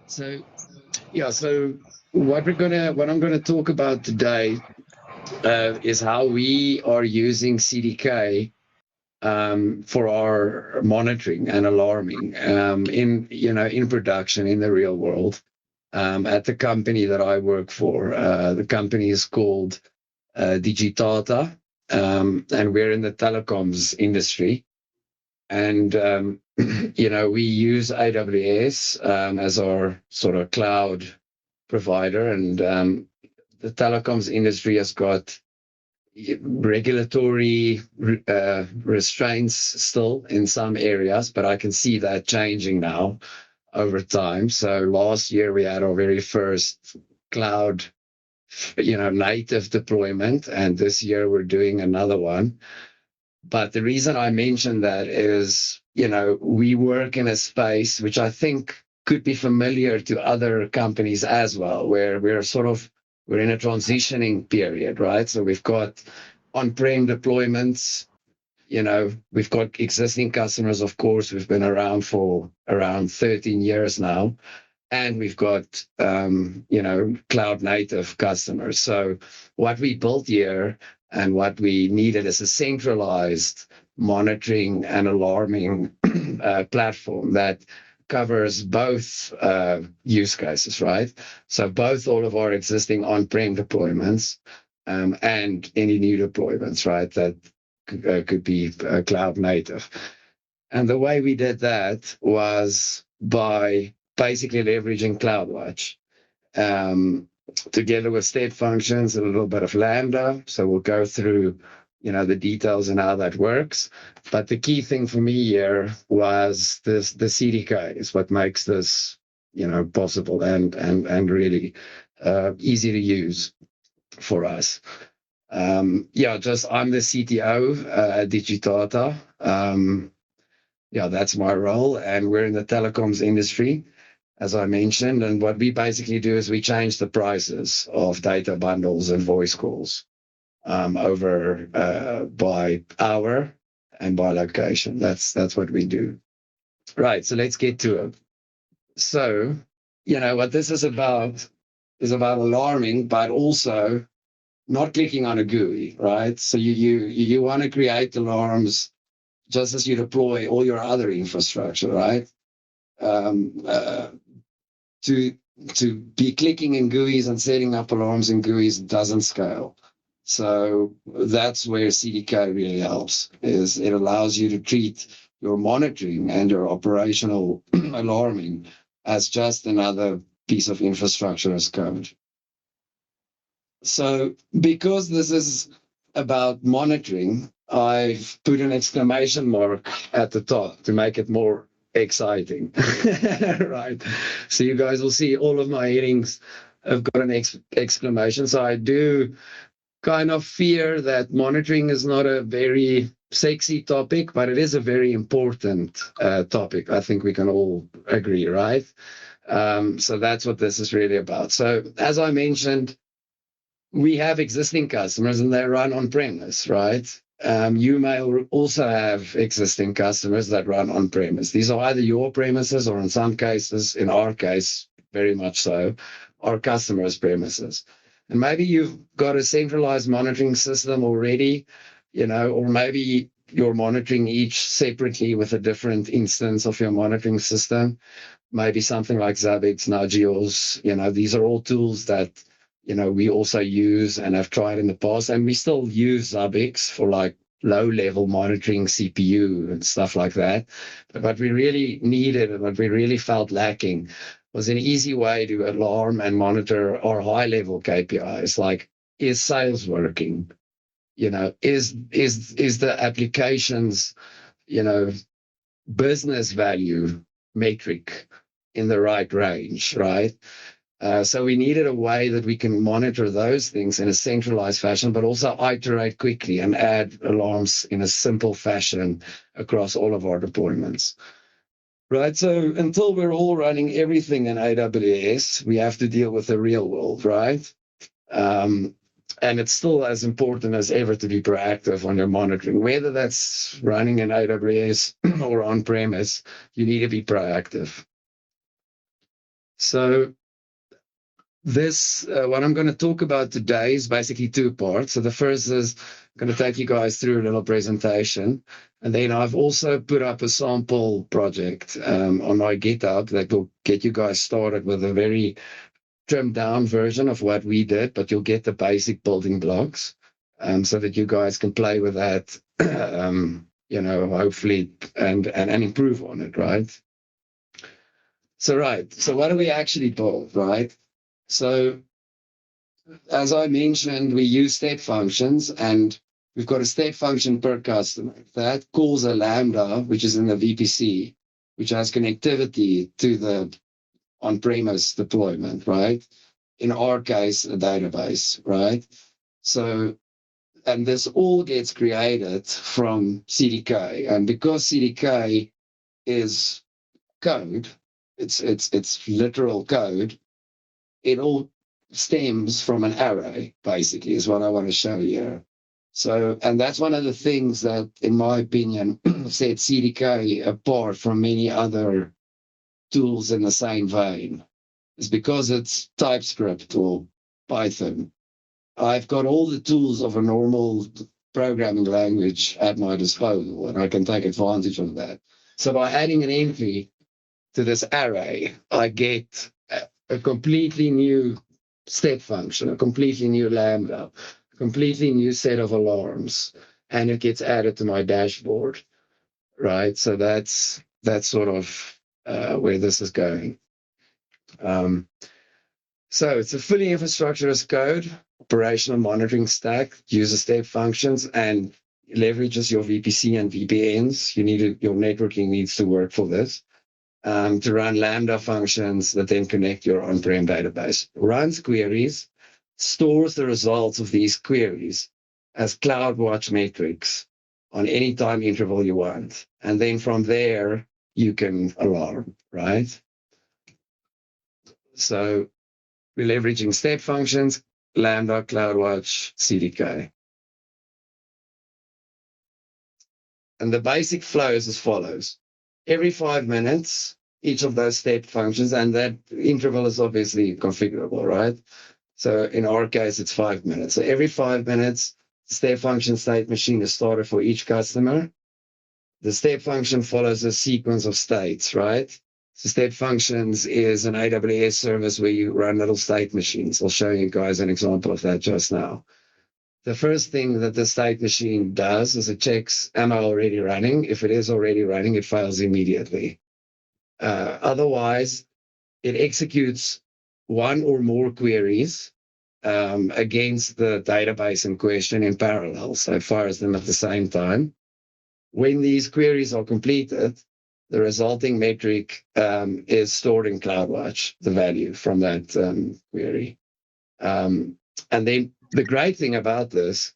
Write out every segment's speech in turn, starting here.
So yeah, so what I'm gonna talk about today is how we are using CDK for our monitoring and alarming in production in the real world. At the company that I work for, the company is called Digitata, and we're in the telecoms industry. And we use AWS as our sort of cloud provider, and the telecoms industry has got regulatory restraints still in some areas, but I can see that changing now over time. So last year we had our very first cloud, native deployment, and this year we're doing another one. But the reason I mention that is, we work in a space which I think could be familiar to other companies as well, where we're in a transitioning period, right? So we've got on-prem deployments, we've got existing customers, of course, we've been around for around 13 years now, and we've got, cloud native customers. So what we built here and what we needed is a centralized monitoring and alarming platform that covers both use cases, right? So both all of our existing on-prem deployments and any new deployments, right, that could be cloud native. And the way we did that was by basically leveraging Cloudwatch together with StepFunctions and a little bit of Lambda. So we'll go through, the details and how that works. But the key thing for me here was the CDK is what makes this, possible and really easy to use for us. I'm the CTO at Digitata. That's my role, and we're in the telecoms industry, as I mentioned. And what we basically do is we change the prices of data bundles and voice calls over by hour and by location. That's what we do. Right. So let's get to it. So, what this is about alarming, but also not clicking on a GUI, right? So you want to create alarms just as you deploy all your other infrastructure, right? To be clicking in GUIs and setting up alarms in GUIs doesn't scale. So that's where CDK really helps, is it allows you to treat your monitoring and your operational alarming as just another piece of infrastructure as code. So because this is about monitoring, I've put an exclamation mark at the top to make it more exciting, right? So you guys will see all of my headings have got an exclamation. So I do kind of fear that monitoring is not a very sexy topic, but it is a very important topic. I think we can all agree, right? So that's what this is really about. So as I mentioned, we have existing customers and they run on premise, right? You may also have existing customers that run on premise. These are either your premises or in some cases, in our case, very much so, our customers' premises. And maybe you've got a centralized monitoring system already, or maybe you're monitoring each separately with a different instance of your monitoring system. Maybe something like Zabbix, Nagios, these are all tools that we also use and have tried in the past, and we still use Zabbix for like low-level monitoring CPU and stuff like that. But what we really needed and what we really felt lacking was an easy way to alarm and monitor our high-level KPIs, like, is sales working? Is the application's, business value metric in the right range, right? So we needed a way that we can monitor those things in a centralized fashion, but also iterate quickly and add alarms in a simple fashion across all of our deployments. Right, so until we're all running everything in AWS, we have to deal with the real world, right? And it's still as important as ever to be proactive on your monitoring, whether that's running in AWS or on-premise. You need to be proactive. So this, what I'm going to talk about today is basically two parts. So the first is I'm going to take you guys through a little presentation. And then I've also put up a sample project on my GitHub that will get you guys started with a very trimmed down version of what we did, but you'll get the basic building blocks so that you guys can play with that, hopefully, and improve on it, right? So what do we actually build, right? So as I mentioned, we use step functions, and we've got a step function per customer. That calls a Lambda, which is in the VPC, which has connectivity to the on-premise deployment, right? In our case, a database, right? So, and this all gets created from CDK. And because CDK is code, it's literal code, it all stems from an array, basically, is what I want to show you. So, and that's one of the things that, in my opinion, set CDK apart from many other tools in the same vein, is because it's TypeScript or Python. I've got all the tools of a normal programming language at my disposal, and I can take advantage of that. So by adding an entry to this array, I get a completely new step function, a completely new Lambda, a completely new set of alarms, and it gets added to my dashboard, right? So that's sort of where this is going. So it's a fully infrastructure as code, operational monitoring stack, uses step functions, and leverages your VPC and VPNs. Your networking needs to work for this. To run Lambda functions that then connect your on-prem database. Runs queries, stores the results of these queries as Cloudwatch metrics on any time interval you want. And then from there, you can alarm, right? So we're leveraging step functions, Lambda, Cloudwatch, CDK. And the basic flow is as follows. Every 5 minutes, each of those step functions, and that interval is obviously configurable, right? So in our case, it's 5 minutes. So every 5 minutes, the step function state machine is started for each customer. The step function follows a sequence of states, right? So step functions is an AWS service where you run little state machines. I'll show you guys an example of that just now. The first thing that the state machine does is it checks, am I already running? If it is already running, it fails immediately. Otherwise, it executes one or more queries against the database in question in parallel, so it fires them at the same time. When these queries are completed, the resulting metric is stored in Cloudwatch, the value from that query. And then the great thing about this,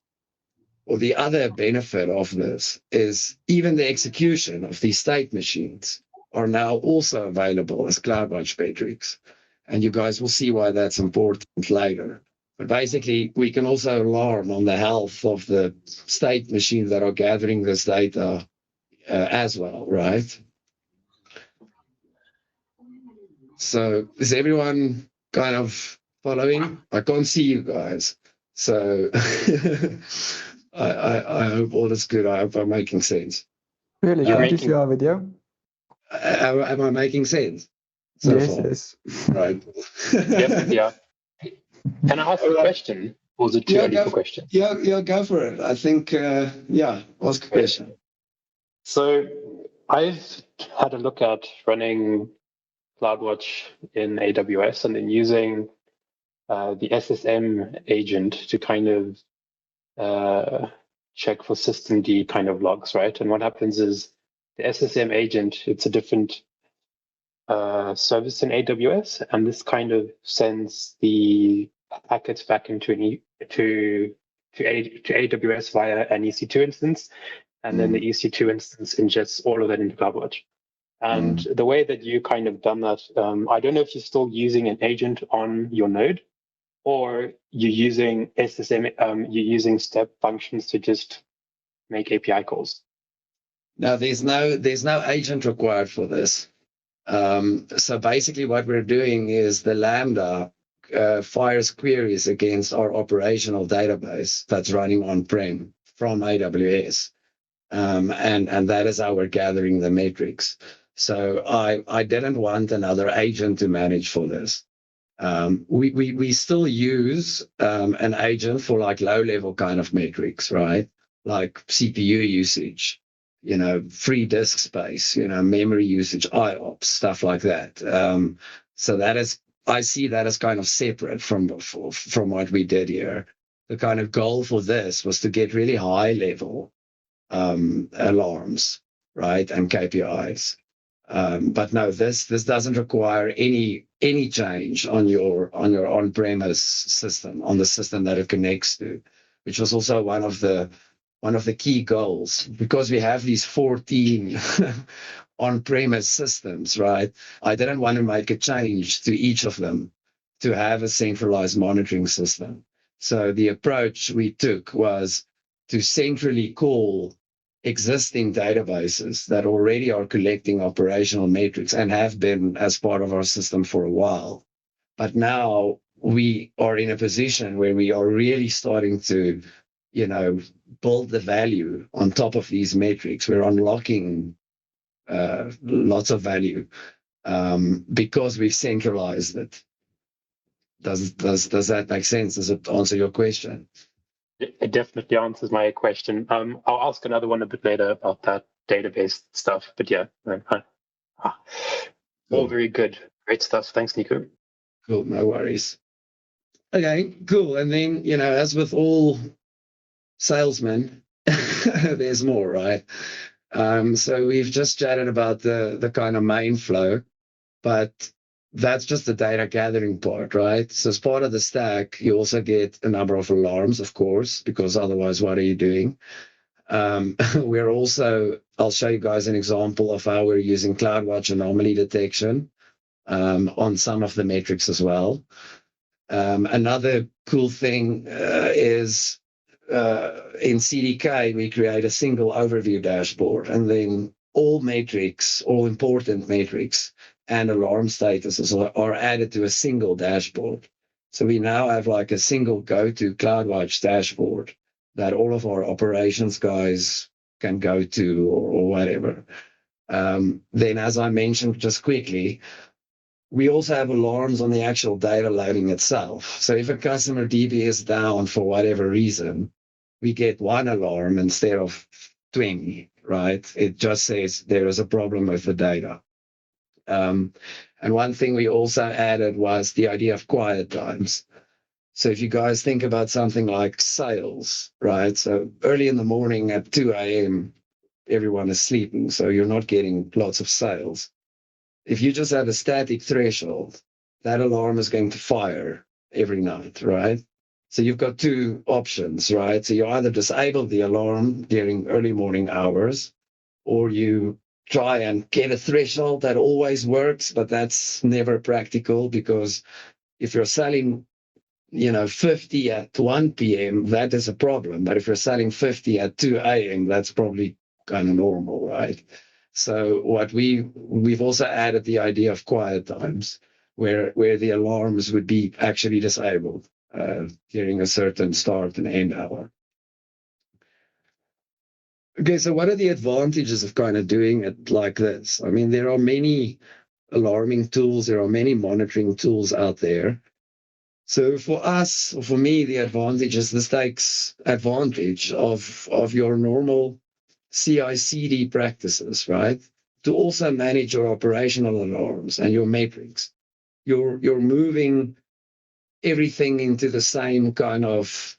or the other benefit of this, is even the execution of these state machines are now also available as Cloudwatch metrics. And you guys will see why that's important later. But basically, we can also alarm on the health of the state machines that are gathering this data as well, right? So is everyone kind of following? I can't see you guys. So I hope all is good. I hope I'm making sense. Really good to see our video. Am I making sense? So yes, far? yes. Right. Yep, yeah. Can I ask a question? Or was it too early for questions? Yeah, go for it. I think, ask a question. So I've had a look at running Cloudwatch in AWS and then using the SSM agent to kind of check for systemd kind of logs, right? And what happens is the SSM agent, it's a different service in AWS, and this kind of sends the packets back into to AWS via an EC2 instance, and then the EC2 instance ingests all of that into CloudWatch. And the way that you kind of done that, I don't know if you're still using an agent on your node, or you're using SSM, you're using step functions to just make API calls. Now, there's no agent required for this. So basically what we're doing is the Lambda fires queries against our operational database that's running on-prem from AWS. And that is how we're gathering the metrics. So I didn't want another agent to manage for this. We still use an agent for like low-level kind of metrics, right? Like CPU usage, free disk space, memory usage, IOPS, stuff like that. So I see that as kind of separate from what we did here. The kind of goal for this was to get really high-level alarms, right, and KPIs. But no, this doesn't require any change on your on-premise system, on the system that it connects to, which was also one of the key goals, because we have these 14 on-premise systems, right? I didn't want to make a change to each of them to have a centralized monitoring system. So the approach we took was to centrally call existing databases that already are collecting operational metrics and have been as part of our system for a while. But now we are in a position where we are really starting to, build the value on top of these metrics. We're unlocking lots of value because we've centralized it. Does that make sense? Does it answer your question? It definitely answers my question. I'll ask another one a bit later about that database stuff. But yeah, all very good. Great stuff. Thanks, Nico. Cool, no worries. Okay, cool. And then, as with all salesmen, there's more, right? So we've just chatted about the kind of main flow, but that's just the data gathering part, right? So as part of the stack, you also get a number of alarms, of course, because otherwise, what are you doing? We're also, I'll show you guys an example of how we're using Cloudwatch Anomaly Detection on some of the metrics as well. Another cool thing is in CDK, we create a single overview dashboard, and then all metrics, all important metrics, and alarm statuses are added to a single dashboard. So we now have like a single go-to Cloudwatch dashboard that all of our operations guys can go to or whatever. Then, as I mentioned just quickly, we also have alarms on the actual data loading itself. So if a customer DB is down for whatever reason, we get one alarm instead of 20, right? It just says there is a problem with the data. And one thing we also added was the idea of quiet times. So if you guys think about something like sales, right? So early in the morning at 2 a.m., everyone is sleeping, so you're not getting lots of sales. If you just have a static threshold, that alarm is going to fire every night, right? So you've got two options, right? So you either disable the alarm during early morning hours, or you try and get a threshold that always works, but that's never practical, because if you're selling, 50 at 1 p.m., that is a problem. But if you're selling 50 at 2 a.m., that's probably kind of normal, right? So what we've also added the idea of quiet times, where the alarms would be actually disabled during a certain start and end hour. Okay, so what are the advantages of kind of doing it like this? I mean, there are many alarming tools, there are many monitoring tools out there. So for us, or for me, the advantage is this takes advantage of your normal CI/CD practices, right? To also manage your operational alarms and your metrics. You're moving everything into the same kind of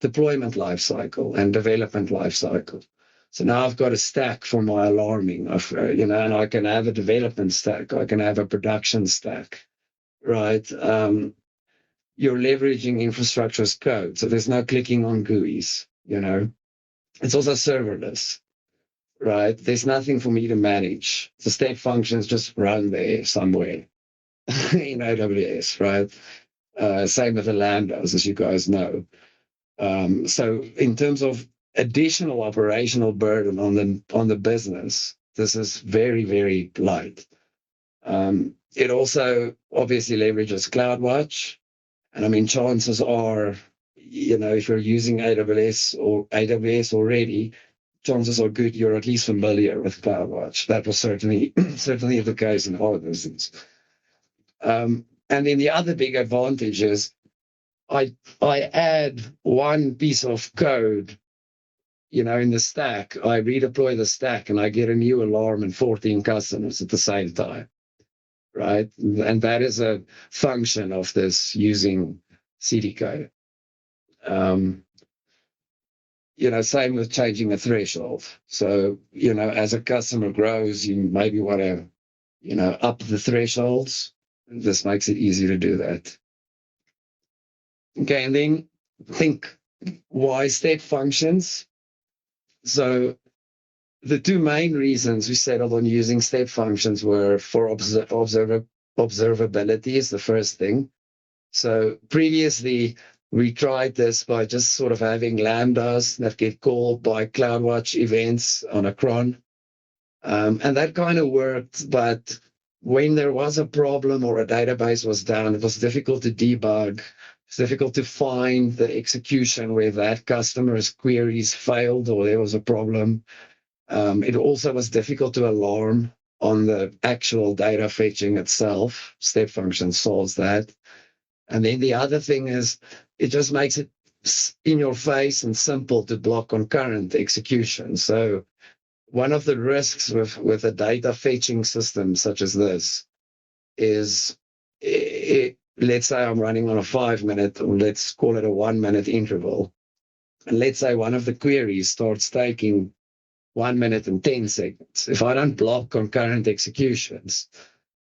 deployment lifecycle and development lifecycle. So now I've got a stack for my alarming, and I can have a development stack, I can have a production stack, right? You're leveraging infrastructure as code, so there's no clicking on GUIs, It's also serverless, right? There's nothing for me to manage. The step functions just run there somewhere in AWS, right? Same with the Lambdas, as you guys know. So in terms of additional operational burden on the business, this is very, very light. It also obviously leverages Cloudwatch. And I mean, chances are, if you're using AWS already, chances are good you're at least familiar with Cloudwatch. That was certainly the case in our business. And then the other big advantage is I add one piece of code, in the stack. I redeploy the stack and I get a new alarm and 14 customers at the same time, right? And that is a function of this using CDK. Same with changing a threshold. So, as a customer grows, you maybe want to, up the thresholds. This makes it easier to do that. Okay, and then think why StepFunctions. So the two main reasons we settled on using StepFunctions were for observability is the first thing. So previously, we tried this by just sort of having Lambdas that get called by Cloudwatch events on a cron. And that kind of worked, but when there was a problem or a database was down, it was difficult to debug. It's difficult to find the execution where that customer's queries failed or there was a problem. It also was difficult to alarm on the actual data fetching itself. StepFunction solves that. And then the other thing is it just makes it in your face and simple to block concurrent execution. So one of the risks with a data fetching system such as this is, let's say I'm running on a 5-minute, or let's call it a 1-minute interval. And let's say one of the queries starts taking 1 minute and 10 seconds. If I don't block concurrent executions,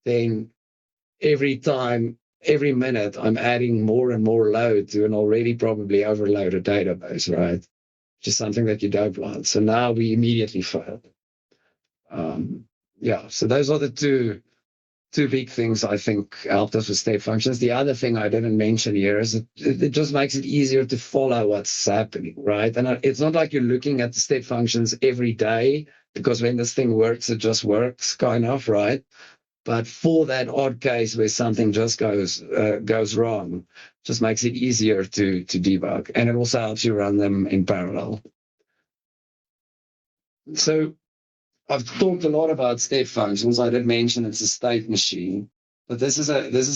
then every minute, I'm adding more and more load to an already probably overloaded database, right? Which is something that you don't want. So now we immediately failed. So those are the two big things I think helped us with StepFunctions. The other thing I didn't mention here is it just makes it easier to follow what's happening, right? And it's not like you're looking at the StepFunctions every day, because when this thing works, it just works, kind of, right? But for that odd case where something just goes wrong, just makes it easier to debug. And it also helps you run them in parallel. So I've talked a lot about StepFunctions. I did mention it's a state machine, but this is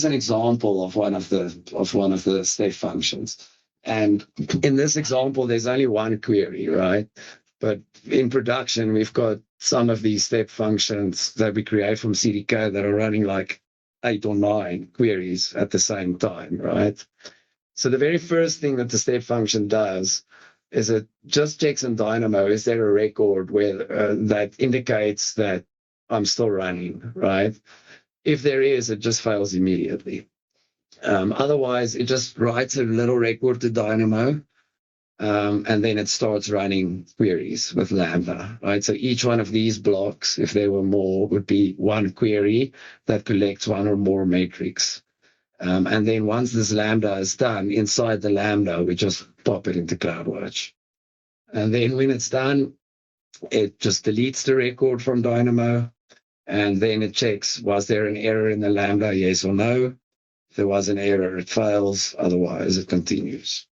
an example of one of the StepFunctions. And in this example, there's only one query, right? But in production, we've got some of these StepFunctions that we create from CDK that are running like 8 or 9 queries at the same time, right? So the very first thing that the StepFunction does is it just checks in Dynamo, is there a record where that indicates that I'm still running, right? If there is, it just fails immediately. Otherwise, it just writes a little record to Dynamo, and then it starts running queries with Lambda, right? So each one of these blocks, if there were more, would be one query that collects one or more metrics. And then once this Lambda is done, inside the Lambda, we just pop it into Cloudwatch. And then when it's done, it just deletes the record from Dynamo. And then it checks, was there an error in the Lambda, yes or no? If there was an error, it fails. Otherwise, it continues.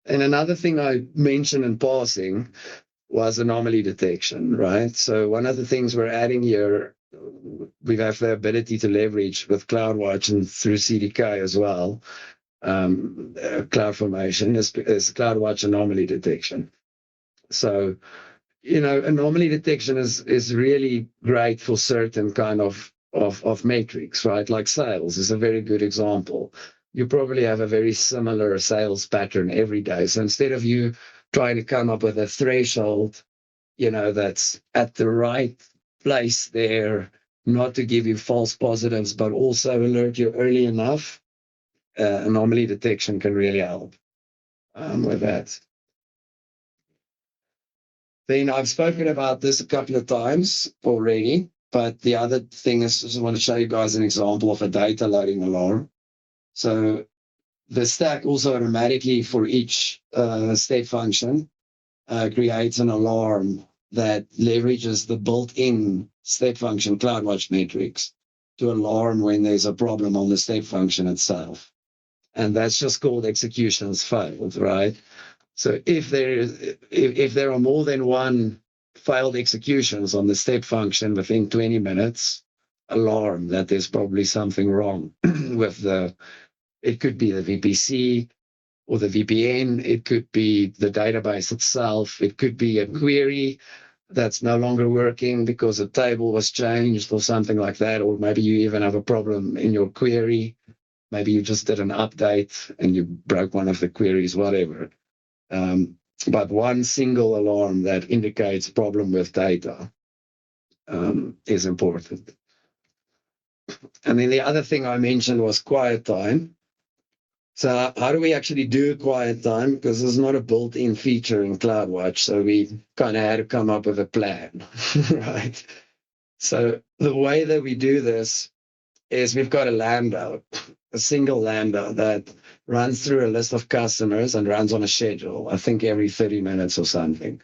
And another thing I mentioned in passing was anomaly detection, right? So one of the things we're adding here, we have the ability to leverage with Cloudwatch and through CDK as well. CloudFormation is Cloudwatch anomaly detection. So, anomaly detection is really great for certain kind of metrics, right? Like sales is a very good example. You probably have a very similar sales pattern every day. So instead of you trying to come up with a threshold, that's at the right place there, not to give you false positives, but also alert you early enough, anomaly detection can really help with that. Then I've spoken about this a couple of times already, but the other thing is, I just want to show you guys an example of a data loading alarm. So the stack also automatically for each StepFunction creates an alarm that leverages the built-in step function CloudWatch metrics to alarm when there's a problem on the step function itself. And that's just called executions failed, right? So if there are more than one failed executions on the step function within 20 minutes, alarm that there's probably something wrong with it could be the VPC or the VPN, it could be the database itself, it could be a query that's no longer working because a table was changed or something like that, or maybe you even have a problem in your query. Maybe you just did an update and you broke one of the queries, whatever. But one single alarm that indicates problem with data is important. And then the other thing I mentioned was quiet time. So how do we actually do quiet time? Because there's not a built-in feature in CloudWatch, so we kind of had to come up with a plan, right? So the way that we do this is we've got a Lambda, a single Lambda that runs through a list of customers and runs on a schedule, I think every 30 minutes or something.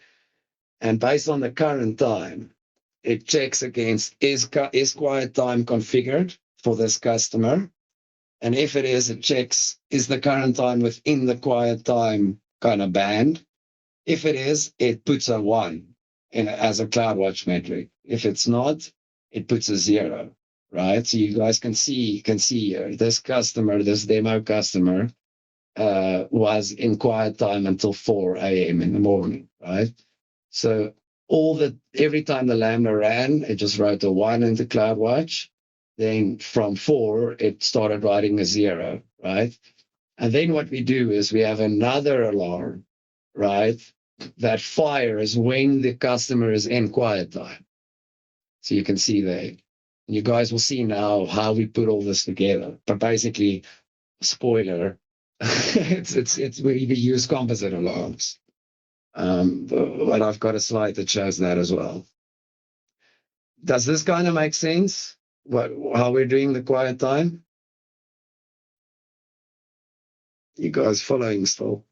And based on the current time, it checks against is quiet time configured for this customer? And if it is, it checks, is the current time within the quiet time kind of band? If it is, it puts a 1 as a CloudWatch metric. If it's not, it puts a 0, right? So you guys can see here, this customer, this demo customer, was in quiet time until 4 a.m. in the morning, right? So every time the Lambda ran, it just wrote a 1 into CloudWatch. Then from 4, it started writing a 0, right? And then what we do is we have another alarm, right, that fires when the customer is in quiet time. So you can see there. You guys will see now how we put all this together. But basically, spoiler, we use composite alarms. But I've got a slide that shows that as well. Does this kind of make sense? How we're doing the quiet time? You guys following still?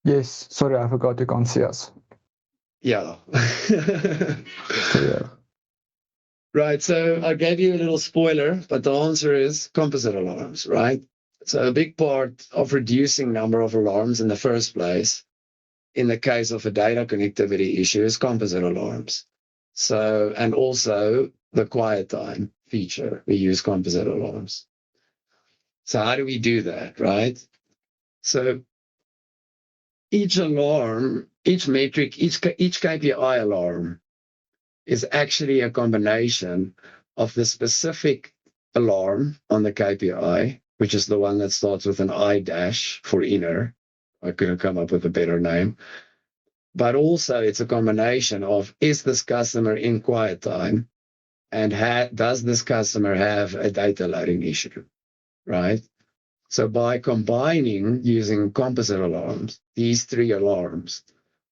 Yes. Sorry, I forgot you can't see us. Yeah. Yeah. Right. So I gave you a little spoiler, but the answer is composite alarms, right? So a big part of reducing number of alarms in the first place, in the case of a data connectivity issue, is composite alarms. So, and also the quiet time feature, we use composite alarms. So how do we do that, right? So each alarm, each metric, each KPI alarm is actually a combination of the specific alarm on the KPI, which is the one that starts with an I dash for inner. I couldn't come up with a better name. But also it's a combination of, is this customer in quiet time? And does this customer have a data loading issue, right? So by combining using composite alarms, these 3 alarms,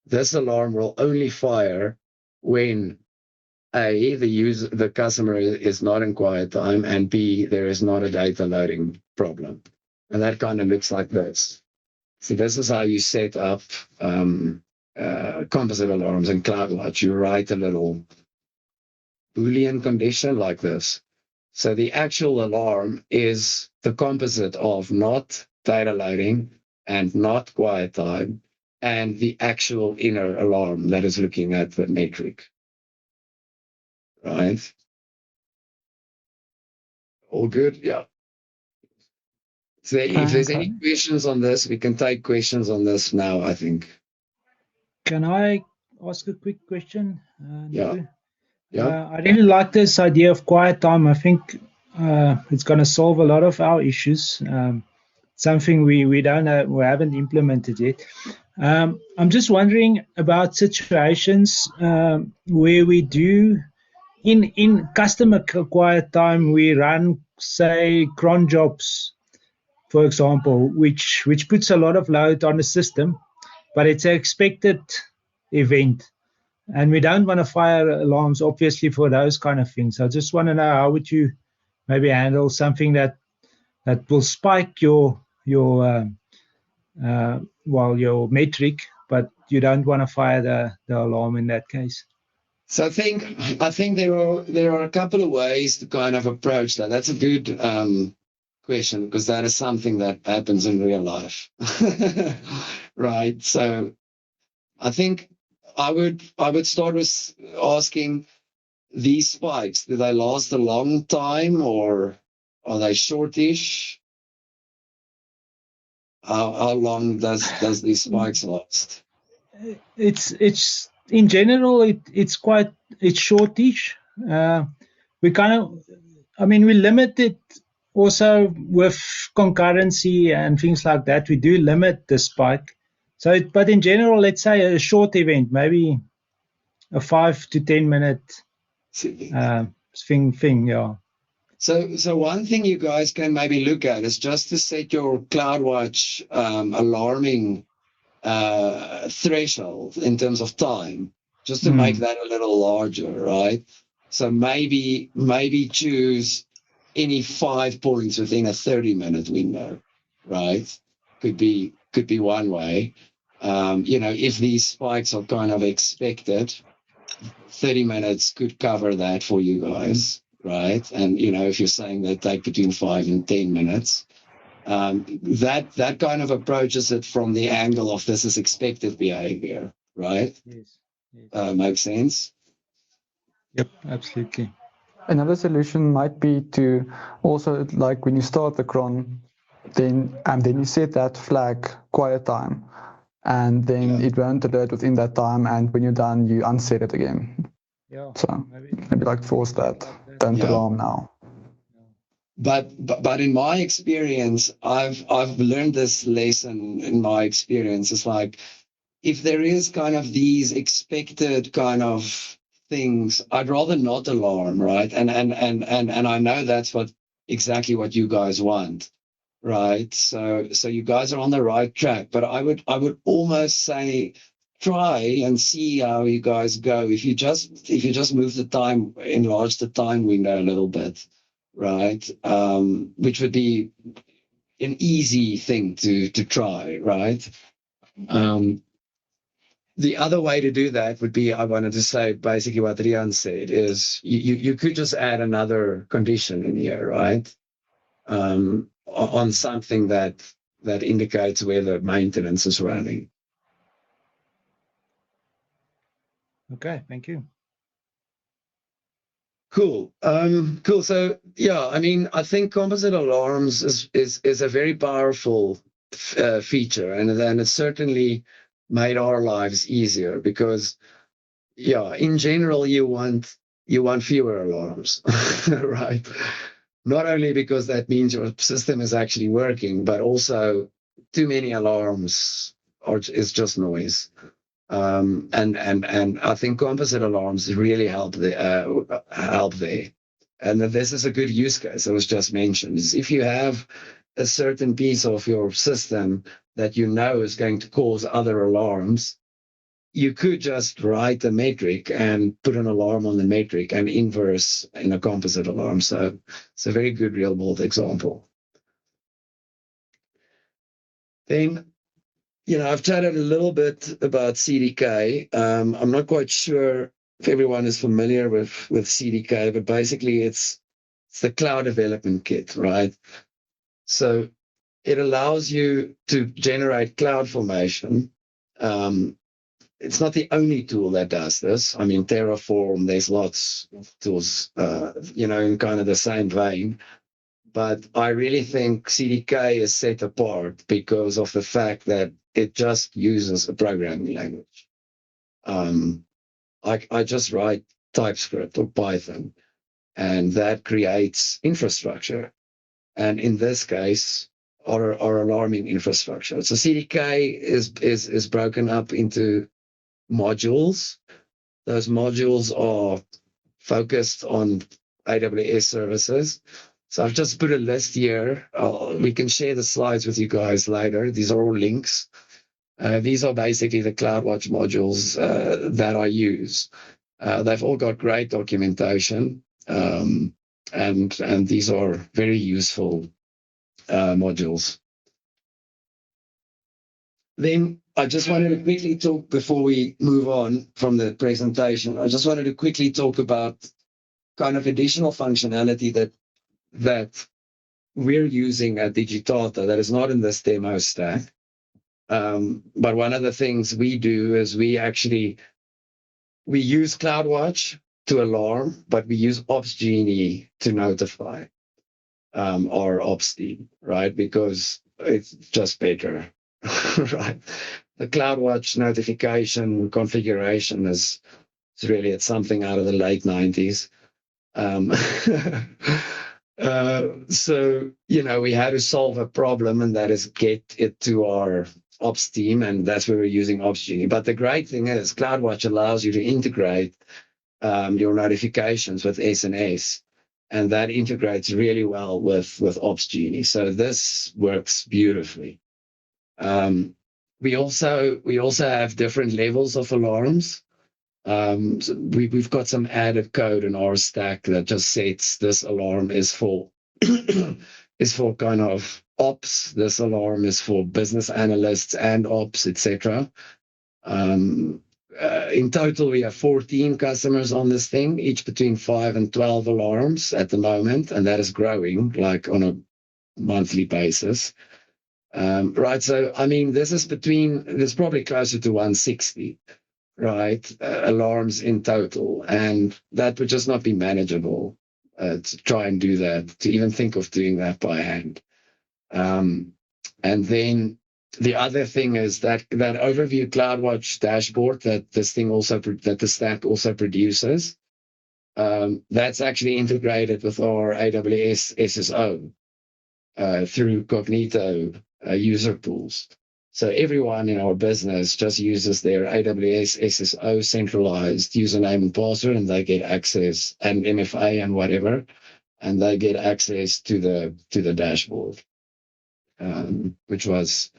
this alarm will only fire when A, the customer is not in quiet time, and B, there is not a data loading problem. And that kind of looks like this. So this is how you set up composite alarms in CloudWatch. You write a little Boolean condition like this. So the actual alarm is the composite of not data loading and not quiet time, and the actual inner alarm that is looking at the metric. Right? All good? Yeah. So if there's any questions on this, we can take questions on this now, I think. Can I ask a quick question, Nico? Yeah. Yeah. I really like this idea of quiet time. I think it's going to solve a lot of our issues. Something we haven't implemented yet. I'm just wondering about situations where we do in customer quiet time we run, say, cron jobs, for example, which puts a lot of load on the system, but it's an expected event. And we don't want to fire alarms, obviously, for those kind of things. I just want to know, how would you maybe handle something that will spike your metric, but you don't want to fire the alarm in that case? So I think there are a couple of ways to kind of approach that. That's a good question, because that is something that happens in real life, right? So I think I would start with asking, these spikes, do they last a long time, or are they shortish? How long does these spikes last? It's in general it's shortish. We kind of, I mean, we limit it also with concurrency and things like that. We do limit the spike. So, but in general, let's say a short event, maybe a 5 to 10 minute thing, yeah. So one thing you guys can maybe look at is just to set your Cloudwatch alarming threshold in terms of time, just to make that a little larger, right? So maybe choose any 5 points within a 30-minute window, right? Could be one way. If these spikes are kind of expected, 30 minutes could cover that for you guys, right? And if you're saying they take between 5 and 10 minutes, that kind of approaches it from the angle of this is expected behavior, right? Yes. Makes sense? Yep, absolutely. Another solution might be to also, like when you start the cron, then you set that flag quiet time, and then it won't alert within that time, and when you're done, you unset it again. Yeah. So maybe like force that, don't alarm now. But in my experience, I've learned this lesson in my experience. It's like, if there is kind of these expected kind of things, I'd rather not alarm, right? And I know that's exactly what you guys want, right? So you guys are on the right track. But I would almost say, try and see how you guys go. If you just move the time, enlarge the time window a little bit, right? Which would be an easy thing to try, right? The other way to do that would be, I wanted to say basically what Rian said, is you could just add another condition in here, right? On something that indicates where the maintenance is running. Okay, thank you. Cool. Cool. So yeah, I mean, I think composite alarms is a very powerful feature, and then it certainly made our lives easier, because yeah, in general you want fewer alarms, right? Not only because that means your system is actually working, but also too many alarms is just noise. And I think composite alarms really help there. And this is a good use case that was just mentioned. Is if you have a certain piece of your system that you know is going to cause other alarms, you could just write a metric and put an alarm on the metric and inverse in a composite alarm. So it's a very good real world example. Then, I've chatted a little bit about CDK. I'm not quite sure if everyone is familiar with CDK, but basically it's the cloud development kit, right? So it allows you to generate cloud formation. It's not the only tool that does this. I mean, Terraform, there's lots of tools, in kind of the same vein. But I really think CDK is set apart because of the fact that it just uses a programming language. I just write TypeScript or Python, and that creates infrastructure. And in this case, our alarming infrastructure. So CDK is broken up into modules. Those modules are focused on AWS services. So I've just put a list here. We can share the slides with you guys later. These are all links. These are basically the Cloudwatch modules that I use. They've all got great documentation, and these are very useful modules. Then I just wanted to quickly talk before we move on from the presentation. I just wanted to quickly talk about kind of additional functionality that we're using at Digitata that is not in this demo stack. But one of the things we do is we use Cloudwatch to alarm, but we use OpsGenie to notify our ops team, right? Because it's just better, right? The Cloudwatch notification configuration is really, it's something out of the late 90s. So, we had to solve a problem, and that is get it to our ops team, and that's where we're using OpsGenie. But the great thing is Cloudwatch allows you to integrate your notifications with SNS, and that integrates really well with OpsGenie. So this works beautifully. We also have different levels of alarms. So we've got some added code in our stack that just sets this alarm is for kind of ops. This alarm is for business analysts and ops, etc. In total, we have 14 customers on this thing, each between 5 and 12 alarms at the moment, and that is growing like on a monthly basis. Right, so I mean, there's probably closer to 160, right, alarms in total, and that would just not be manageable to try and do that, to even think of doing that by hand. And then the other thing is that overview Cloudwatch dashboard that the stack also produces. That's actually integrated with our AWS SSO through Cognito user tools. So everyone in our business just uses their AWS SSO centralized username and password, and they get access, and MFA and whatever, and they get access to the dashboard, which was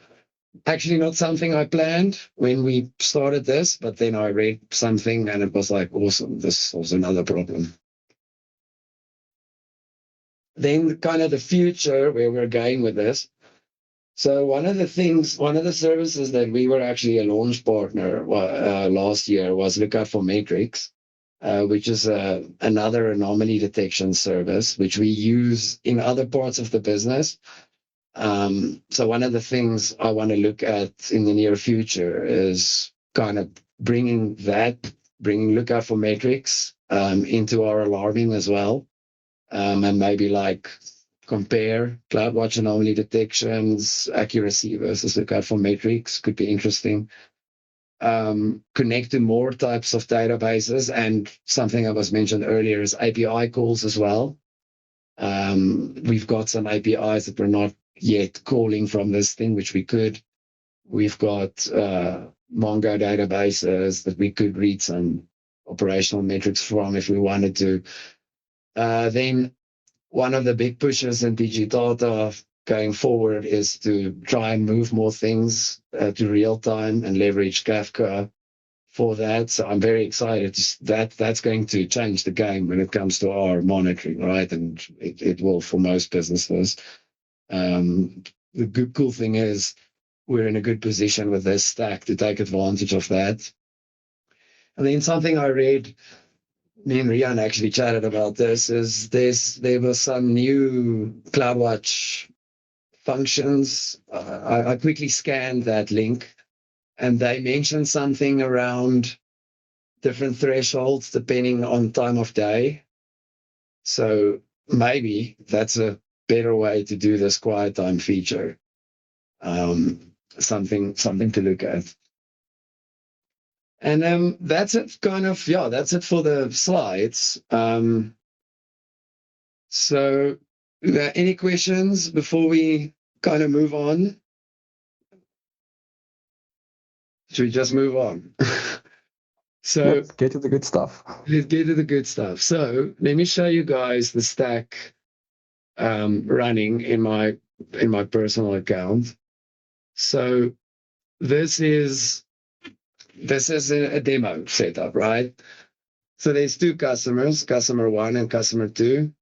actually not something I planned when we started this, but then I read something and it was like, awesome, this was another problem. Then kind of the future, where we're going with this. So one of the services that we were actually a launch partner last year was Lookout for Metrics, which is another anomaly detection service, which we use in other parts of the business. So one of the things I want to look at in the near future is kind of bringing Lookout for Metrics into our alarming as well, and maybe like compare Cloudwatch anomaly detections, accuracy versus Lookout for Metrics could be interesting. Connect to more types of databases, and something that was mentioned earlier is API calls as well. We've got some APIs that we're not yet calling from this thing, which we could. We've got Mongo databases that we could read some operational metrics from if we wanted to. Then one of the big pushes in Digitata going forward is to try and move more things to real time and leverage Kafka for that. So I'm very excited that's going to change the game when it comes to our monitoring, right? And it will for most businesses. The cool thing is we're in a good position with this stack to take advantage of that. And then something I read, me and Rian actually chatted about this, is there were some new Cloudwatch functions. I quickly scanned that link, and they mentioned something around different thresholds depending on time of day. So maybe that's a better way to do this quiet time feature. Something to look at. And that's it that's it for the slides. So any questions before we kind of move on? Should we just move on? So let's get to the good stuff. Let's get to the good stuff. So let me show you guys the stack running in my personal account. So this is a demo setup, right? So there's two customers, customer 1 and customer 2.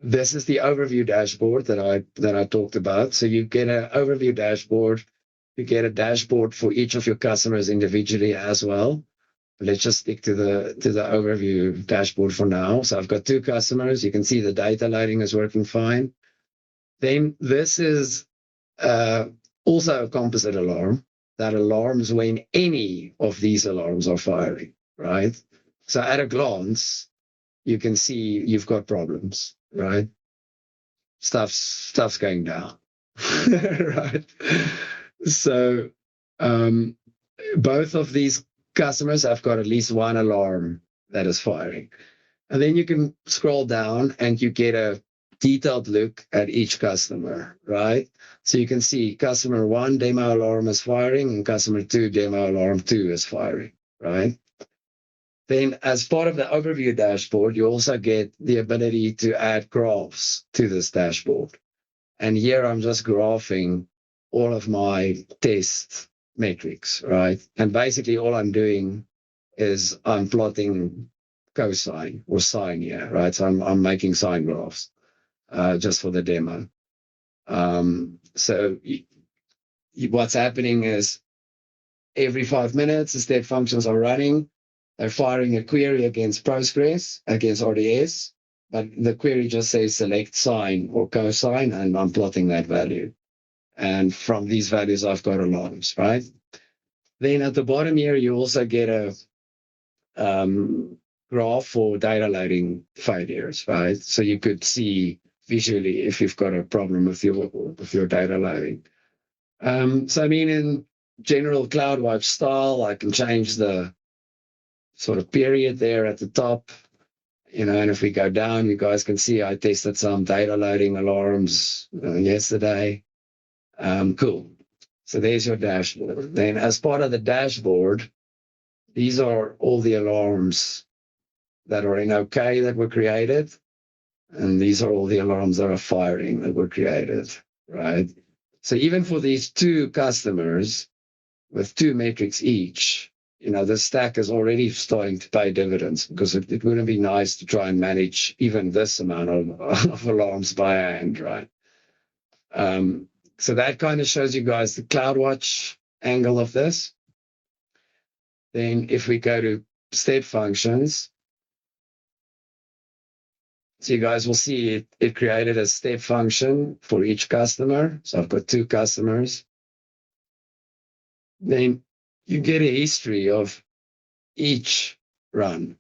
This is the overview dashboard that I talked about. So you get an overview dashboard. to get a dashboard for each of your customers individually as well. Let's just stick to the overview dashboard for now. So I've got 2 customers. You can see the data loading is working fine. Then this is also a composite alarm that alarms when any of these alarms are firing, right? So at a glance, you can see you've got problems, right? Stuff's going down, right? So both of these customers have got at least one alarm that is firing. And then you can scroll down and you get a detailed look at each customer, right? So you can see customer 1 demo alarm is firing and customer 2 demo alarm 2 is firing, right? Then as part of the overview dashboard, you also get the ability to add graphs to this dashboard. And here I'm just graphing all of my test metrics, right? And basically all I'm doing is I'm plotting cosine or sine here, right? So I'm making sine graphs just for the demo. So what's happening is every 5 minutes, the step functions are running. They're firing a query against Postgres, against RDS, but the query just says select sine or cosine, and I'm plotting that value. And from these values, I've got alarms, right? Then at the bottom here, you also get a graph for data loading failures, right? So you could see visually if you've got a problem with your data loading. So I mean, in general Cloudwatch style, I can change the sort of period there at the top, and if we go down, you guys can see I tested some data loading alarms yesterday. Cool. So there's your dashboard. Then as part of the dashboard, these are all the alarms that are in OK that were created. And these are all the alarms that are firing that were created, right? So even for these 2 customers with 2 metrics each, the stack is already starting to pay dividends, because it wouldn't be nice to try and manage even this amount of alarms by hand, right? So that kind of shows you guys the Cloudwatch angle of this. Then if we go to step functions, so you guys will see it created a step function for each customer. So I've got 2 customers. Then you get a history of each run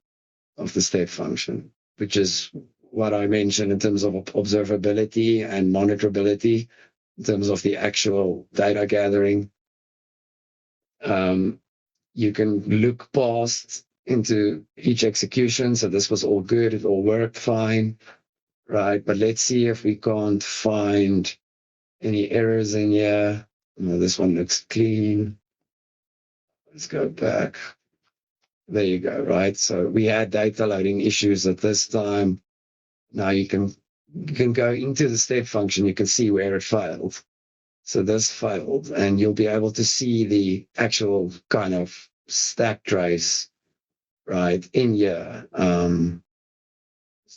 of the step function, which is what I mentioned in terms of observability and monitorability, in terms of the actual data gathering. You can look past into each execution. So this was all good. It all worked fine, right? But let's see if we can't find any errors in here. This one looks clean. Let's go back. There you go, right? So we had data loading issues at this time. Now you can go into the step function. You can see where it failed. So this failed, and you'll be able to see the actual kind of stack trace, right, in here.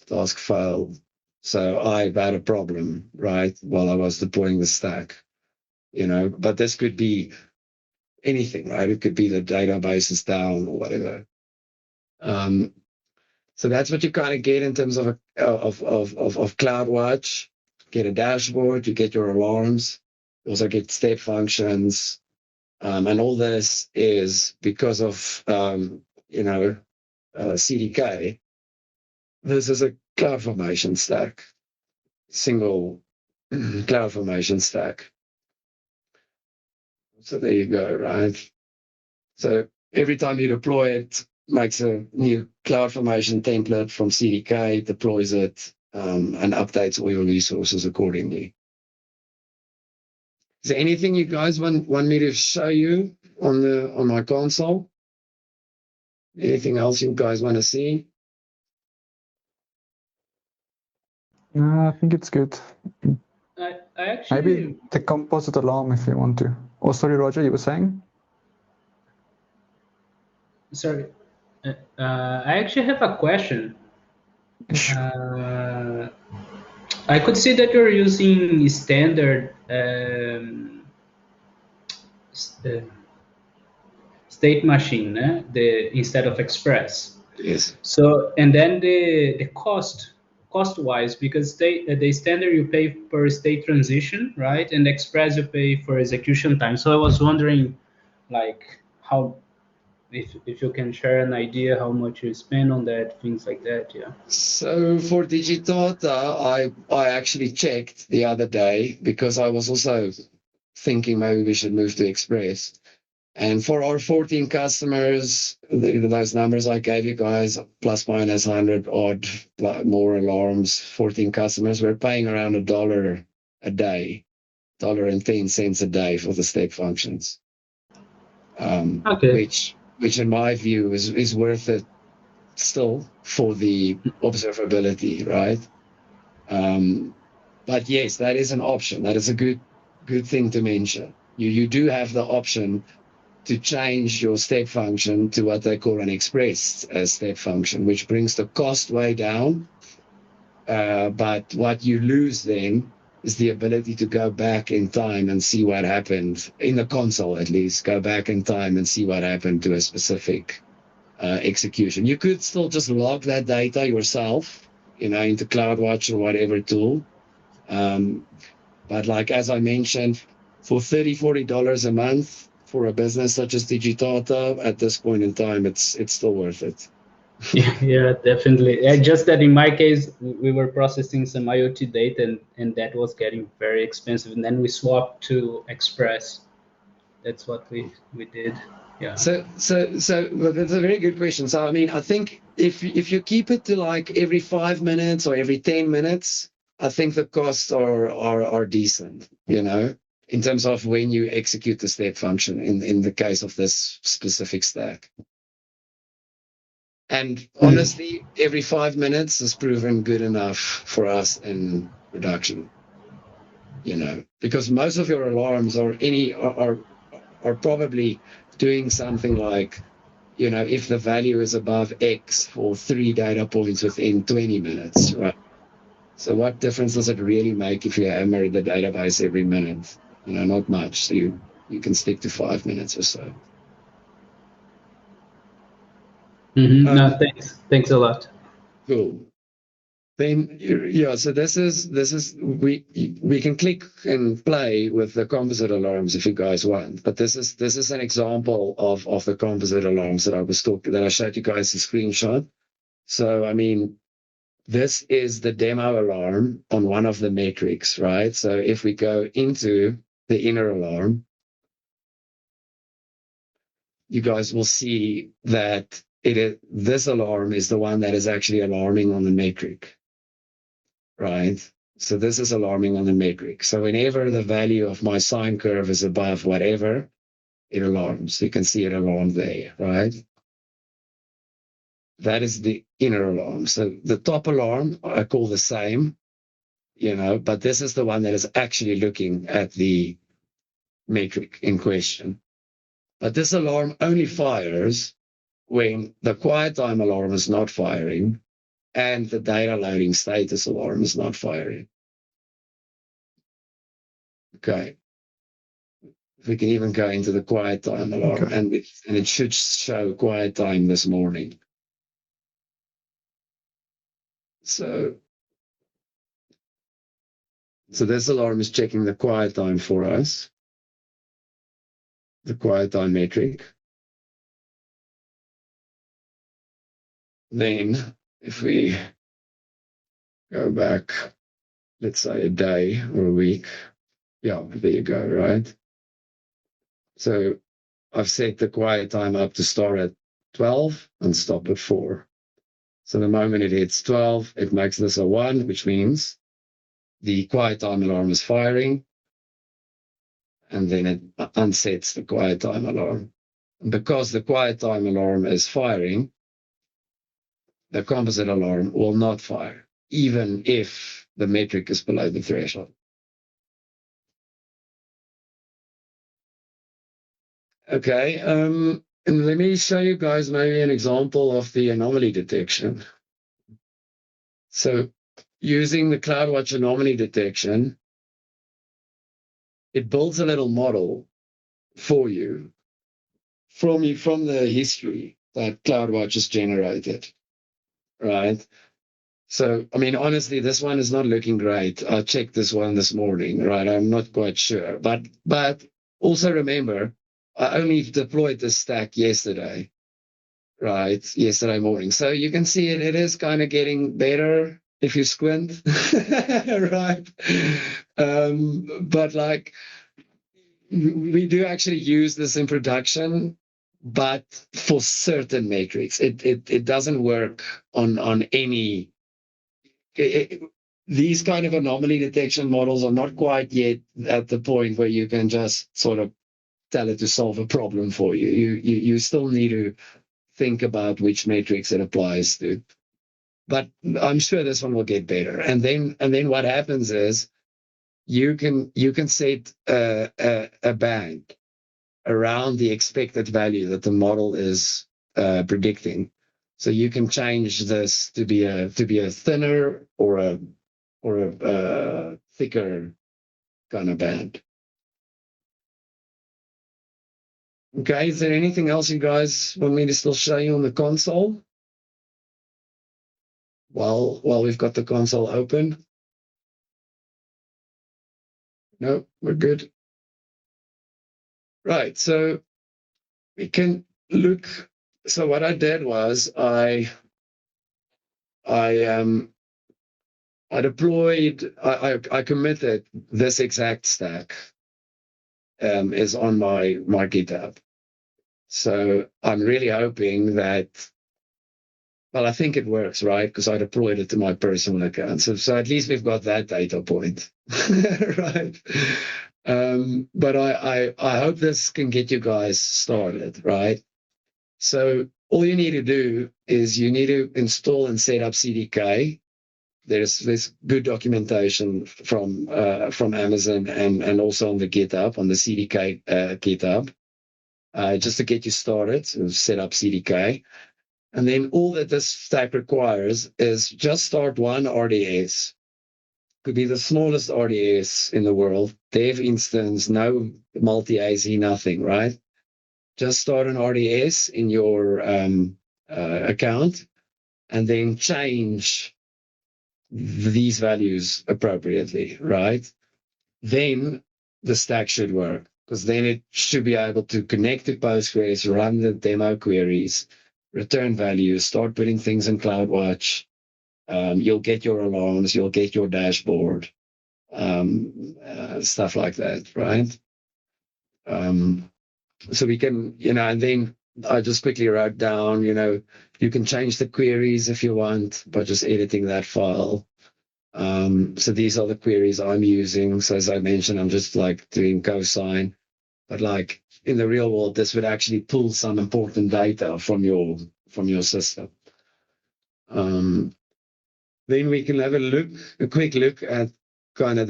Task failed. So I've had a problem, right, while I was deploying the stack, but this could be anything, right? It could be the database is down or whatever. So that's what you kind of get in terms of Cloudwatch. Get a dashboard, you get your alarms, you also get step functions, and all this is because of CDK. This is a CloudFormation stack, single CloudFormation stack. So there you go, right? So every time you deploy it, makes a new CloudFormation template from CDK, deploys it, and updates all your resources accordingly. Is there anything you guys want me to show you on my console? Anything else you guys want to see? No, I think it's good. I actually... Maybe the composite alarm if you want to. Oh, sorry, Roger, you were saying? Sorry. I actually have a question. I could see that you're using standard state machine, instead of Express. Yes. So, and then the cost wise, because the standard you pay per state transition, right, and Express you pay for execution time. So I was wondering, like, how, if you can share an idea how much you spend on that, things like that. Yeah. So for Digitata, I actually checked the other day because I was also thinking maybe we should move to Express. And for our 14 customers, those numbers I gave you guys, plus minus 100 odd more alarms, 14 customers, we're paying around $1 a day, $1.10 a day for the step functions. Okay. Which in my view is worth it still for the observability, right? But yes, that is an option. That is a good thing to mention. You do have the option to change your step function to what they call an express step function, which brings the cost way down. But what you lose then is the ability to go back in time and see what happened, in the console at least, go back in time and see what happened to a specific execution. You could still just log that data yourself, into Cloudwatch or whatever tool. But like, as I mentioned, for $30, $40 a month for a business such as Digitata, at this point in time, it's still worth it. Yeah, definitely. Just that in my case, we were processing some IoT data and that was getting very expensive. And then we swapped to Express. That's what we did. Yeah. So that's a very good question. So, I mean, I think if you keep it to like every 5 minutes or every 10 minutes, I think the costs are decent, in terms of when you execute the step function in the case of this specific stack. And honestly, every 5 minutes has proven good enough for us in production, because most of your alarms are probably doing something like, if the value is above X for 3 data points within 20 minutes, right? So what difference does it really make if you hammer the database every minute? Not much. So you can stick to 5 minutes or so. No, thanks a lot. Cool. Then, so this is we can click and play with the composite alarms if you guys want, but this is an example of the composite alarms that I showed you guys a screenshot. So, I mean, this is the demo alarm on one of the metrics, right? So if we go into the inner alarm, you guys will see that this alarm is the one that is actually alarming on the metric, right? So this is alarming on the metric. So whenever the value of my sine curve is above whatever, it alarms. You can see it alarmed there, right? That is the inner alarm. So the top alarm I call the same, but this is the one that is actually looking at the metric in question. But this alarm only fires when the quiet time alarm is not firing and the data loading status alarm is not firing. Okay. We can even go into the quiet time alarm, okay. and it should show quiet time this morning. So this alarm is checking the quiet time for us, the quiet time metric. Then if we go back, let's say a day or a week, yeah, there you go, right? So I've set the quiet time up to start at 12 and stop at 4. So the moment it hits 12, it makes this a 1, which means the quiet time alarm is firing, and then it unsets the quiet time alarm. And because the quiet time alarm is firing, the composite alarm will not fire, even if the metric is below the threshold. Okay, and let me show you guys maybe an example of the anomaly detection. So using the Cloudwatch anomaly detection, it builds a little model for you from the history that Cloudwatch has generated, right? So, I mean, honestly, this one is not looking great. I checked this one this morning, right? I'm not quite sure. But also remember, I only deployed this stack yesterday, right? Yesterday morning. So you can see it is kind of getting better if you squint, right? But like, we do actually use this in production, but for certain metrics. It doesn't work on any. These kind of anomaly detection models are not quite yet at the point where you can just sort of tell it to solve a problem for you. You still need to think about which metrics it applies to. But I'm sure this one will get better. And then what happens is you can set a band around the expected value that the model is predicting. So you can change this to be a thinner or a thicker kind of band. Okay, is there anything else you guys want me to still show you on the console? While we've got the console open? No, we're good. Right, so we can look. So what I did was I deployed, I committed this exact stack is on my GitHub. So I'm really hoping that, well, I think it works, right? Because I deployed it to my personal account. So at least we've got that data point, right? But I hope this can get you guys started, right? So all you need to do is you need to install and set up CDK. There's good documentation from Amazon and also on the GitHub, on the CDK GitHub, just to get you started, so set up CDK. And then all that this stack requires is just start one RDS. Could be the smallest RDS in the world, dev instance, no multi-AZ, nothing, right? Just start an RDS in your account and then change these values appropriately, right? Then the stack should work, because then it should be able to connect to Postgres, run the demo queries, return values, start putting things in Cloudwatch. You'll get your alarms, you'll get your dashboard, stuff like that, right? So we can, and then I just quickly wrote down, you can change the queries if you want by just editing that file. So these are the queries I'm using. So as I mentioned, I'm just like doing cosine, but like in the real world, this would actually pull some important data from your system. Then we can have a quick look at kind of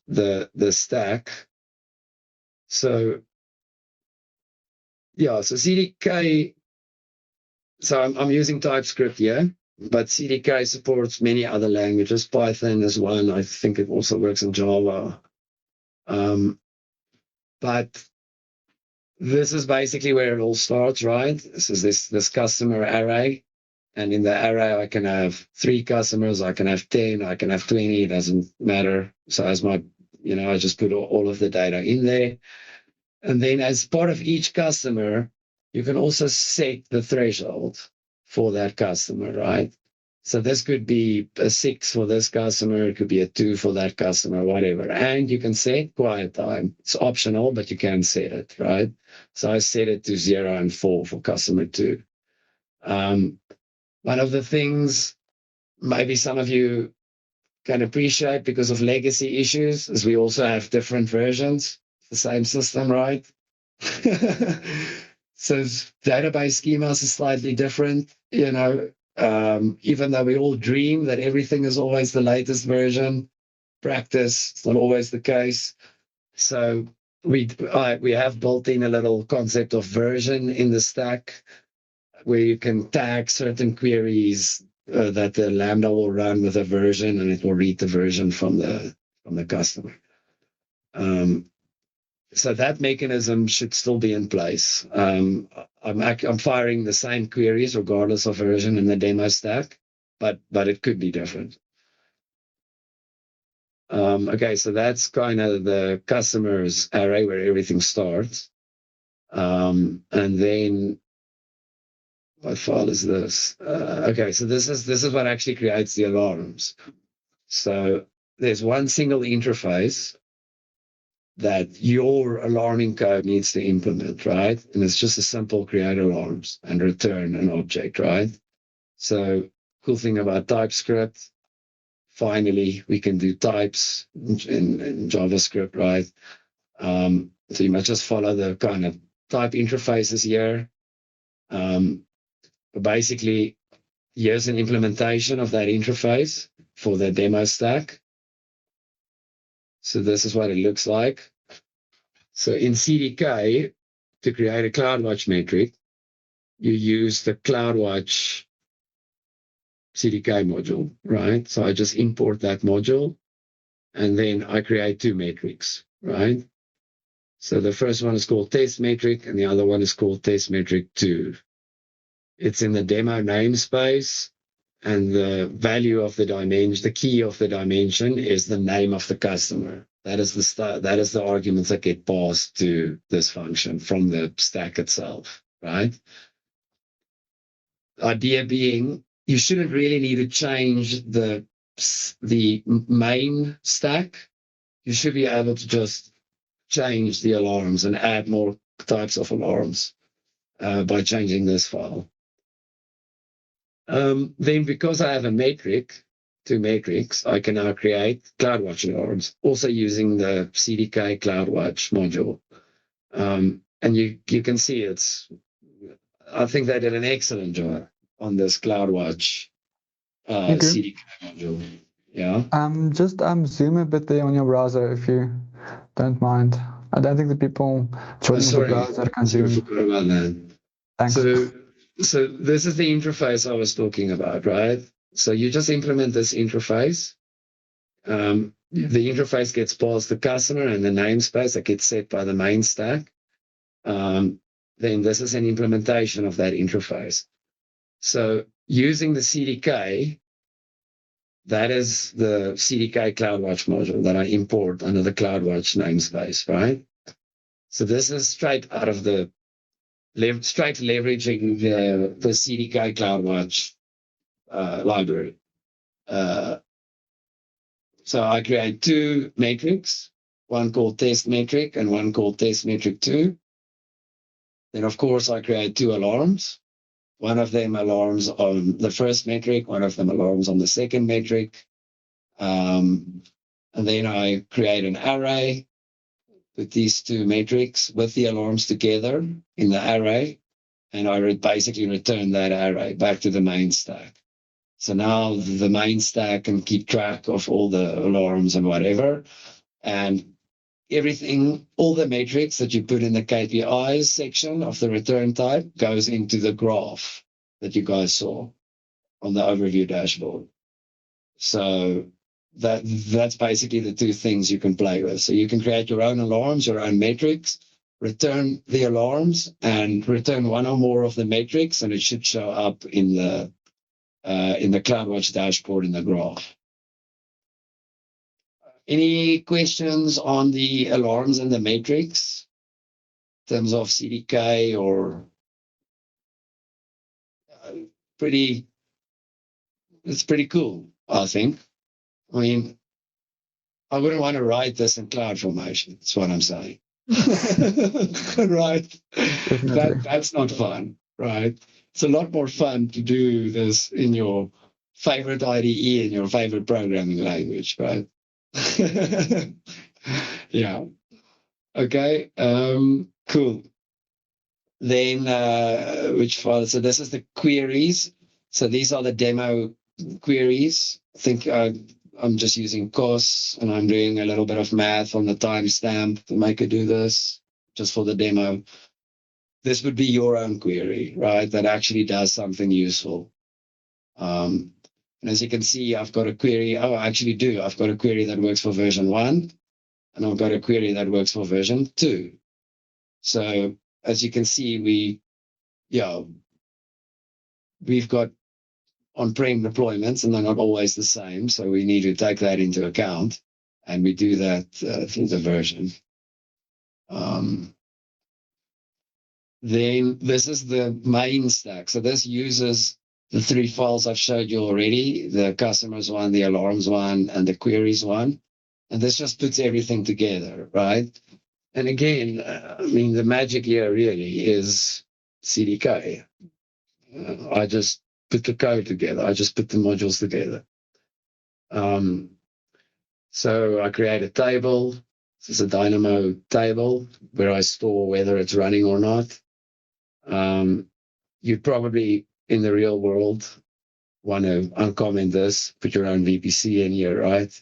the stack. So yeah, so CDK. So I'm using TypeScript here, but CDK supports many other languages. Python is one. I think it also works in Java. But this is basically where it all starts, right? This is this customer array. And in the array, I can have 3 customers, I can have 10, I can have 20, it doesn't matter. So as I just put all of the data in there. And then as part of each customer, you can also set the threshold for that customer, right? So this could be a 6 for this customer, it could be a 2 for that customer, whatever. And you can set quiet time. It's optional, but you can set it, right? So I set it to 0 and 4 for customer 2. One of the things maybe some of you can appreciate because of legacy issues is we also have different versions, the same system, right? So database schemas is slightly different, even though we all dream that everything is always the latest version. Practice, it's not always the case. So we have built in a little concept of version in the stack where you can tag certain queries that the Lambda will run with a version, and it will read the version from the customer. so that mechanism should still be in place. I'm firing the same queries regardless of version in the demo stack, but it could be different. Okay, so that's kind of the customer's array where everything starts. And then what file is this? Okay, so this is what actually creates the alarms. So there's one single interface that your alarming code needs to implement, right? And it's just a simple create alarms and return an object, right? So cool thing about TypeScript, finally we can do types in JavaScript, right? So you might just follow the kind of type interfaces here. But basically, here's an implementation of that interface for the demo stack. So this is what it looks like. So in CDK, to create a Cloudwatch metric, you use the Cloudwatch CDK module, right? So I just import that module, and then I create two metrics, right? So the first one is called test metric, and the other one is called test metric 2. It's in the demo namespace, and the value of the dimension, the key of the dimension, is the name of the customer. That is the arguments that get passed to this function from the stack itself, right? Idea being, you shouldn't really need to change the main stack. You should be able to just change the alarms and add more types of alarms by changing this file. Then because I have a metric, two metrics, I can now create Cloudwatch alarms, also using the CDK Cloudwatch module. And you can see I think they did an excellent job on this Cloudwatch CDK module. Yeah. Just zoom a bit there on your browser if you don't mind. I don't think the people joining the browser can zoom. I forgot about that. Thanks. So this is the interface I was talking about, right? So you just implement this interface. The interface gets passed the customer and the namespace that gets set by the main stack. Then this is an implementation of that interface. So using the CDK, that is the CDK Cloudwatch module that I import under the Cloudwatch namespace, right? So this is straight out of straight leveraging the CDK Cloudwatch library. So I create two metrics, one called test metric and one called test metric 2. Then, of course, I create two alarms. One of them alarms on the first metric, one of them alarms on the second metric. And then I create an array with these two metrics with the alarms together in the array. And I basically return that array back to the main stack. So now the main stack can keep track of all the alarms and whatever. And everything, all the metrics that you put in the KPIs section of the return type goes into the graph that you guys saw on the overview dashboard. So that's basically the two things you can play with. So you can create your own alarms, your own metrics, return the alarms, and return one or more of the metrics, and it should show up in the Cloudwatch dashboard in the graph. Any questions on the alarms and the metrics in terms of CDK or it's pretty cool, I think. I mean, I wouldn't want to write this in CloudFormation. That's what I'm saying. Right? That's not fun, right? It's a lot more fun to do this in your favorite IDE and your favorite programming language, right? Yeah. Okay. Cool. Then which file? So this is the queries. So these are the demo queries. I think I'm just using costs, and I'm doing a little bit of math on the timestamp to make it do this just for the demo. This would be your own query, right? That actually does something useful. And as you can see, I've got a query. Oh, I actually do. I've got a query that works for version 1. and I've got a query that works for version 2. So as you can see, we've got on-prem deployments, and they're not always the same. So we need to take that into account, and we do that through the version. Then this is the main stack. So this uses the 3 files I've showed you already, the customers one, the alarms one, and the queries one. And this just puts everything together, right? And again, I mean, the magic here really is CDK. I just put the code together. I just put the modules together. So I create a table. This is a Dynamo table where I store whether it's running or not. You'd probably, in the real world, want to uncomment this, put your own VPC in here, right?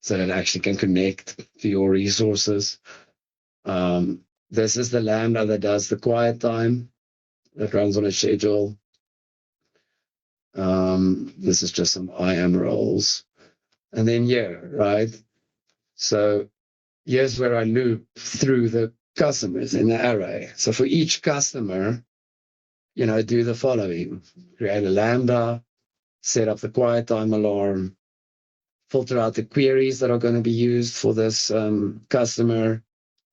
So that it actually can connect to your resources. This is the Lambda that does the quiet time, that runs on a schedule. This is just some IAM roles. And then right? So here's where I loop through the customers in the array. So for each customer, do the following: create a Lambda, set up the quiet time alarm, filter out the queries that are going to be used for this customer,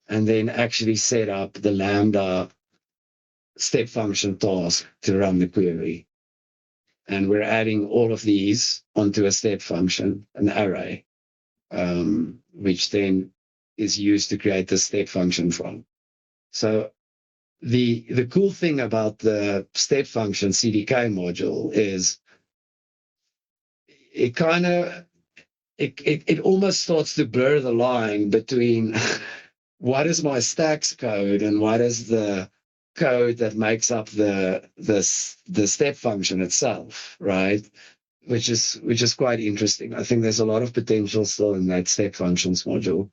and then actually set up the Lambda step function task to run the query. And we're adding all of these onto a step function, an array, which then is used to create the step function from. So the cool thing about the step function CDK module is it almost starts to blur the line between what is my stacks code and what is the code that makes up the step function itself, right? Which is quite interesting. I think there's a lot of potential still in that step functions module.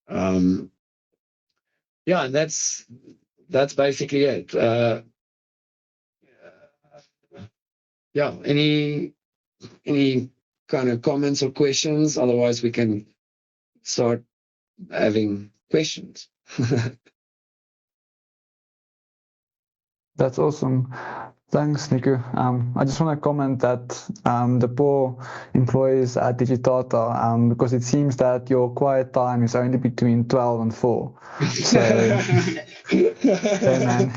And that's basically it. Any kind of comments or questions? Otherwise, we can start having questions. That's awesome. Thanks, Nico. I just want to comment that the poor employees at Digitata, because it seems that your quiet time is only between 12 and 4. So, hey, man.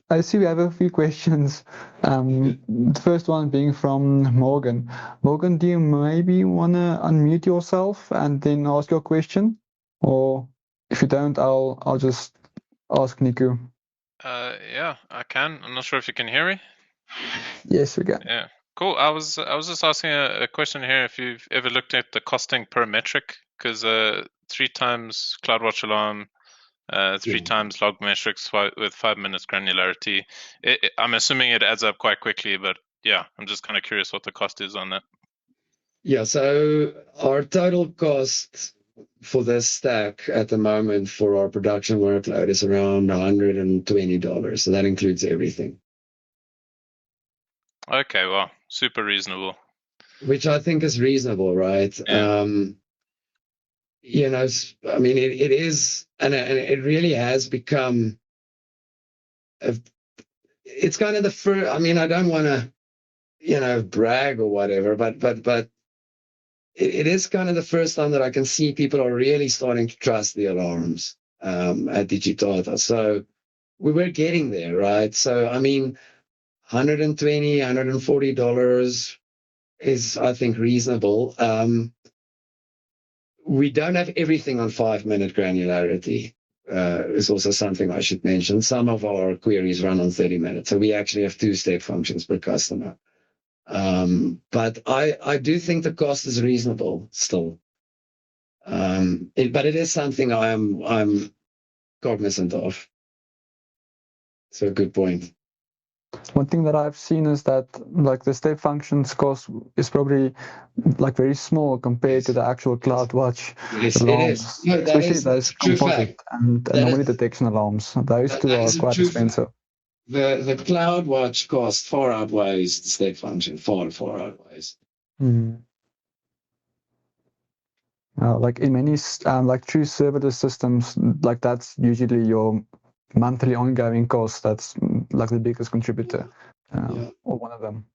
I see we have a few questions. The first one being from Morgan. Morgan, do you maybe want to unmute yourself and then ask your question? Or if you don't, I'll just ask Nico. Yeah, I can. I'm not sure if you can hear me. Yes, we can. Yeah, cool. I was just asking a question here. If you've ever looked at the costing per metric, because 3 times Cloudwatch alarm, 3 times log metrics with 5 minutes granularity. I'm assuming it adds up quite quickly, but yeah, I'm just kind of curious what the cost is on that. Yeah, so our total cost for this stack at the moment for our production workload is around $120. So that includes everything. Okay, well, super reasonable. Which I think is reasonable, right? Yeah. I mean, it is, and it really has become, it's kind of the first, I mean, I don't want to, brag or whatever, but it is kind of the first time that I can see people are really starting to trust the alarms at Digitata. So we were getting there, right? So, I mean, $120, $140 is, I think, reasonable. We don't have everything on 5-minute granularity. Is also something I should mention. Some of our queries run on 30 minutes. So we actually have 2 step functions per customer. But I do think the cost is reasonable still. But it is something I'm cognizant of. So good point. One thing that I've seen is that like the step functions cost is probably like very small compared to the actual Cloudwatch alarms, especially those composite and anomaly detection alarms. Those two are quite expensive. The Cloudwatch cost far outweighs the step function, far outweighs. Like in many like true serverless systems, like that's usually your monthly ongoing cost. That's like the biggest contributor, or one of them.